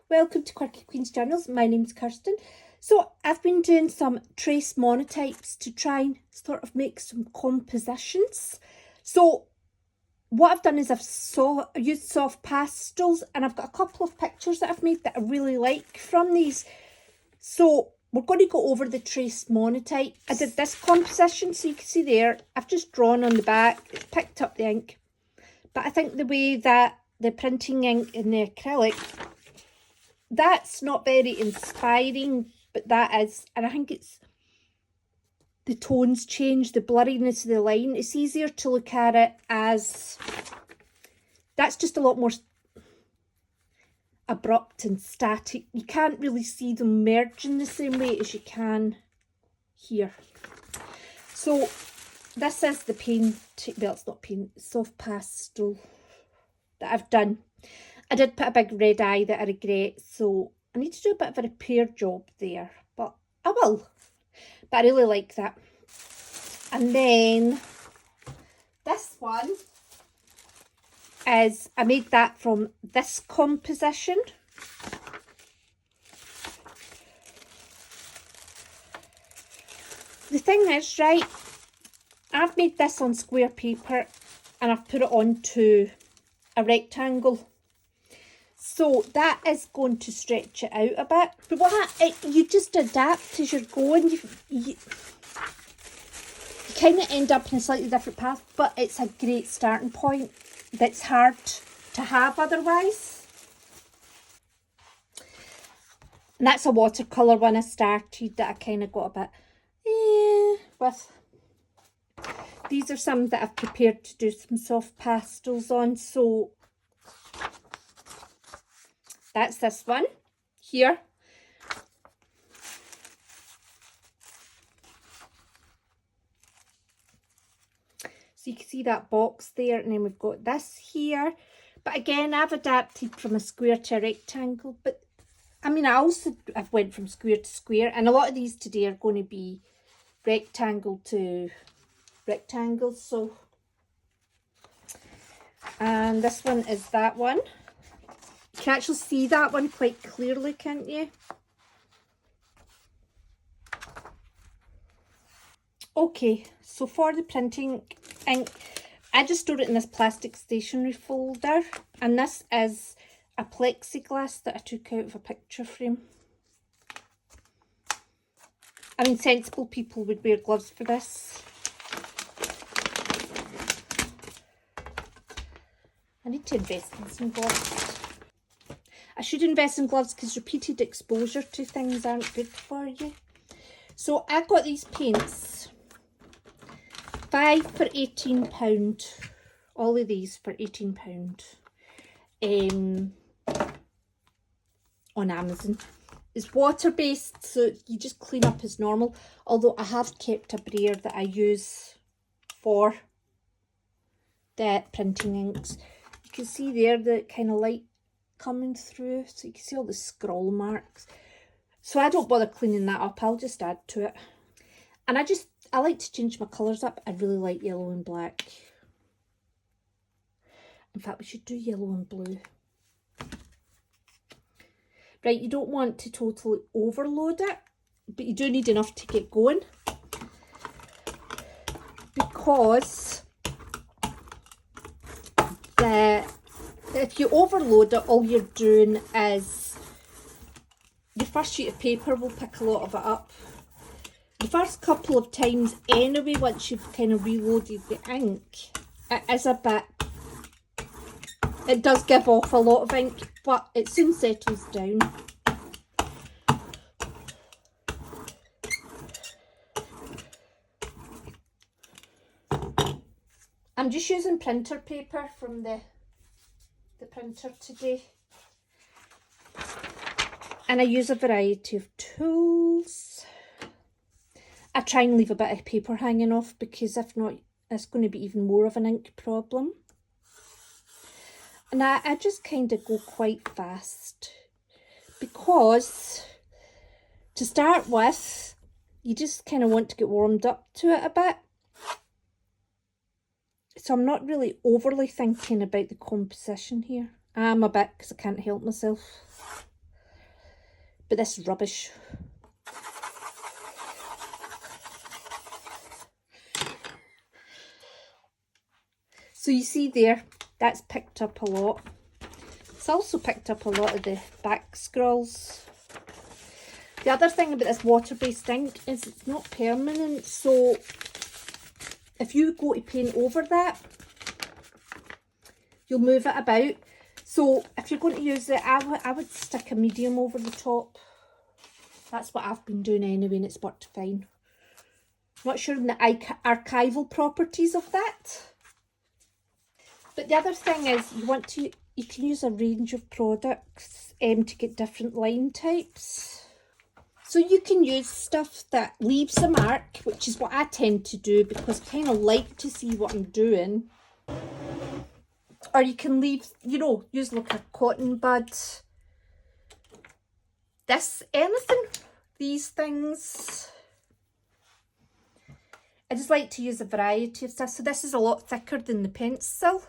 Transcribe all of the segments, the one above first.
Welcome to Quirky Queen's Journals. My name's Kirsten. So I've been doing some trace monotypes to try and sort of make some compositions. So what I've done is I've used soft pastels, and I've got a couple of pictures that I've made that I really like from these. So we're going to go over the trace monotype. I did this composition, so you can see there, I've just drawn on the back, it's picked up the ink. But I think the way that the printing ink in the acrylic, that's not very inspiring, but that is, and I think it's the tones change, the blurriness of the line. It's easier to look at it as, that's just a lot more abrupt and static. You can't really see them merging the same way as you can here. So this is the paint, well, it's not paint, it's soft pastel that I've done. I did put a big red eye that I regret, so I need to do a bit of a repair job there, but I will. But I really like that. And then this one is, I made that from this composition. The thing is, right, I've made this on square paper and I've put it onto a rectangle. So that is going to stretch it out a bit. But you just adapt as you're going. You kind of end up in a slightly different path, but it's a great starting point that's hard to have otherwise. And that's a watercolour one I started that I kind of got a bit with. These are some that I've prepared to do some soft pastels on. So that's this one here. So you can see that box there, and then we've got this here. But again, I've adapted from a square to a rectangle. But I mean, I've went from square to square, and a lot of these today are going to be rectangle to rectangle. So, and this one is that one. You can actually see that one quite clearly, can't you? Okay, so for the printing ink, I just stored it in this plastic stationery folder, and this is a plexiglass that I took out of a picture frame. I mean, sensible people would wear gloves for this. I need to invest in some gloves. I should invest in gloves because repeated exposure to things aren't good for you. So I got these paints, 5 for £18. All of these for £18 on Amazon. It's water based, so you just clean up as normal. Although I have kept a brayer that I use for the printing inks. You can see there the kind of light coming through, so you can see all the scroll marks. So I don't bother cleaning that up, I'll just add to it. And I like to change my colours up. I really like yellow and black. In fact, we should do yellow and blue. Right, you don't want to totally overload it, but you do need enough to get going. Because if you overload it, all you're doing is your first sheet of paper will pick a lot of it up. The first couple of times anyway, once you've kind of reloaded the ink, it is a bit, it does give off a lot of ink, but it soon settles down. I'm just using printer paper from the printer today. And I use a variety of tools. I try and leave a bit of paper hanging off, because if not, it's going to be even more of an ink problem. And I just kind of go quite fast, because to start with, you just kind of want to get warmed up to it a bit. So I'm not really overly thinking about the composition here. I'm a bit, because I can't help myself. but this is rubbish. So you see there, that's picked up a lot. It's also picked up a lot of the back scrolls. The other thing about this water-based ink is it's not permanent, so if you go to paint over that, you'll move it about. So if you're going to use it, I would stick a medium over the top. That's what I've been doing anyway, and it's worked fine. Not sure on the archival properties of that. But the other thing is you can use a range of products to get different line types. So you can use stuff that leaves a mark, which is what I tend to do because I kind of like to see what I'm doing. Or you can leave, you know, use like a cotton bud. These things. I just like to use a variety of stuff. So this is a lot thicker than the pencil.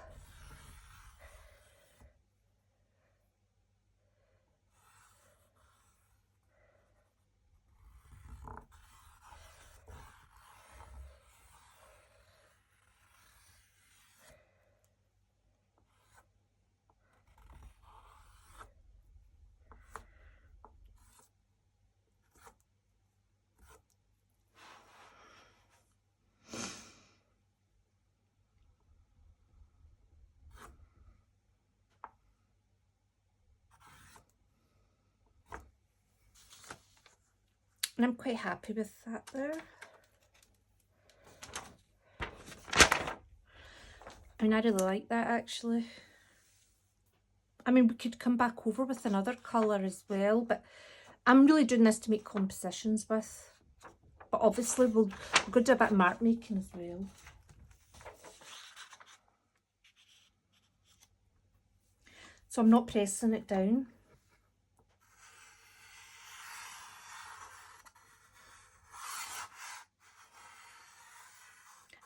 And I'm quite happy with that there. I mean, I really like that actually. I mean, we could come back over with another colour as well, but I'm really doing this to make compositions with. But obviously we'll go do a bit of mark making as well. So I'm not pressing it down.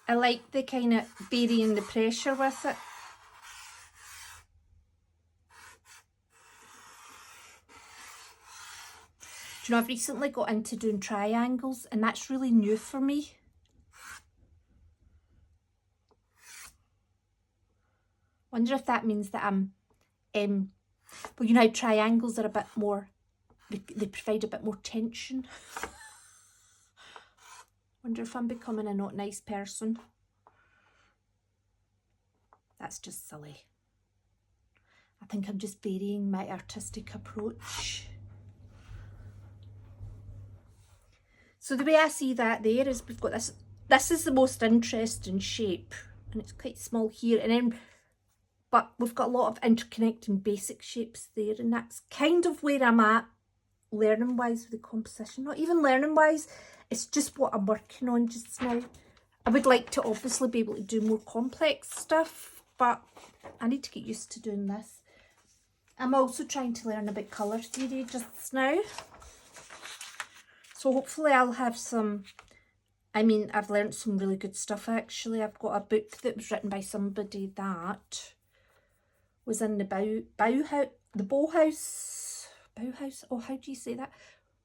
I like the kind of varying the pressure with it. Do you know, I've recently got into doing triangles and that's really new for me. Wonder if that means that I'm, well, you know how triangles are a bit more, they provide a bit more tension. Wonder if I'm becoming a not nice person. That's just silly. I think I'm just varying my artistic approach. So the way I see that there is we've got this. This is the most interesting shape, and it's quite small here, and then, but we've got a lot of interconnecting basic shapes there, and that's kind of where I'm at learning wise with the composition. Not even learning wise, it's just what I'm working on just now. I would like to obviously be able to do more complex stuff, but I need to get used to doing this. I'm also trying to learn about colour theory just now. So hopefully I'll have some, I mean, I've learnt some really good stuff actually. I've got a book that was written by somebody that was in the Bauhaus, oh, how do you say that?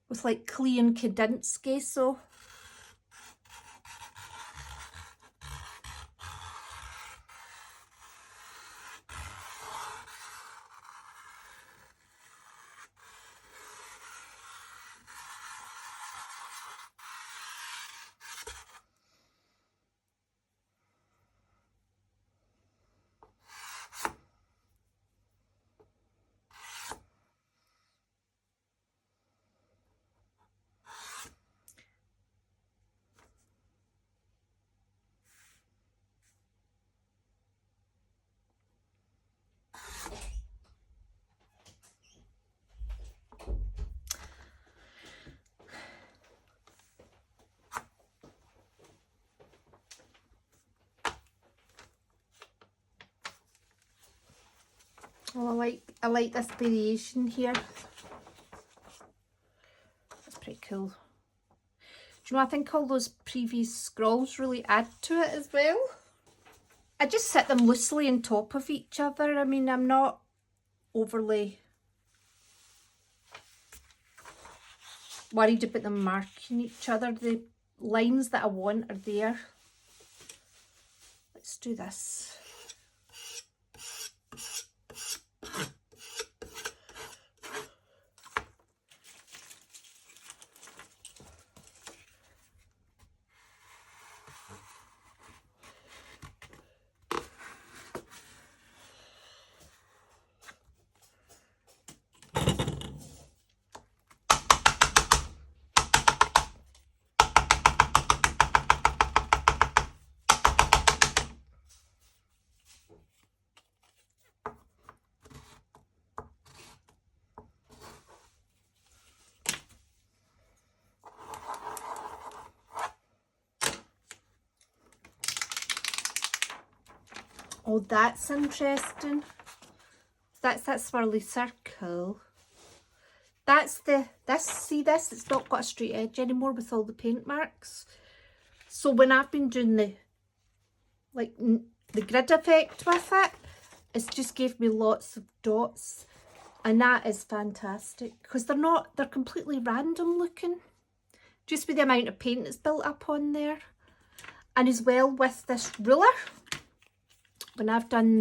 With like Klee and Kandinsky, so. Well, I like this variation here. That's pretty cool. Do you know, I think all those previous scrolls really add to it as well. I just sit them loosely on top of each other. I mean, I'm not overly worried about them marking each other. The lines that I want are there. Let's do this. Oh, that's interesting. That's that swirly circle. That's see this, it's not got a straight edge anymore with all the paint marks. So when I've been doing the grid effect with it, it's just gave me lots of dots, and that is fantastic because they're completely random looking, just with the amount of paint that's built up on there. And as well with this ruler, when I've done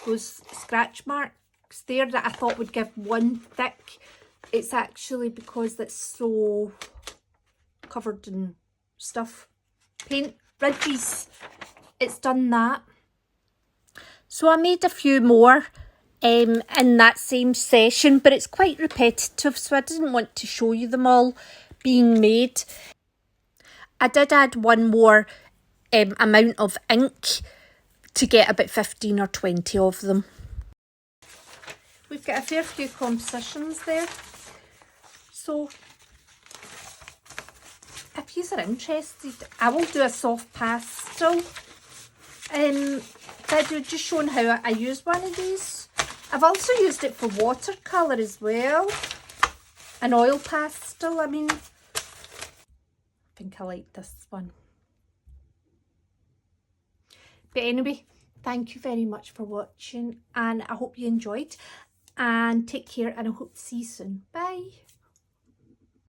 those scratch marks there that I thought would give one thick, it's actually because it's so covered in stuff, paint ridges, it's done that. So I made a few more in that same session, but it's quite repetitive, so I didn't want to show you them all being made. I did add one more amount of ink to get about 15 or 20 of them. We've got a fair few compositions there. So if you are interested, I will do a soft pastel video just showing how I use one of these. I've also used it for watercolour as well. An oil pastel, I mean. I think I like this one. But anyway, thank you very much for watching, and I hope you enjoyed, and take care, and I hope to see you soon. Bye.